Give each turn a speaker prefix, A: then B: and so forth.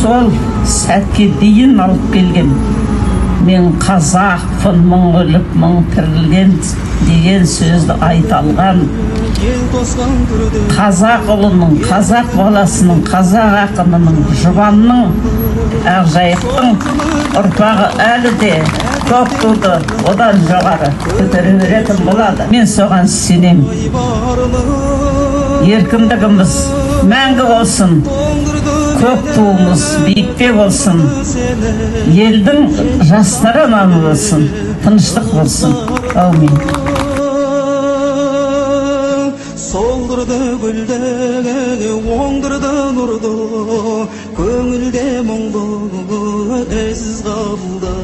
A: сол сәтке дейін алып келген. Мен қазақпын, мың өліп, мың тірілген деген сөзді айта алған. Қазақ ұлының, қазақ баласының, қазақ ақынының, жұбанның, Ақжайықтың ұрпағы әлі де көп туды, одан жоғары көтере беретін болады. Мен соған сенем. Еркіндігіміз мәңгі болсын, көк туымыз биікте болсын, елдің жастары аман болсын, тыныштық болсын. Аумин.
B: Солдырды гүлді, оңдырды нұрды, көңілде мұңды, әзіз қалды.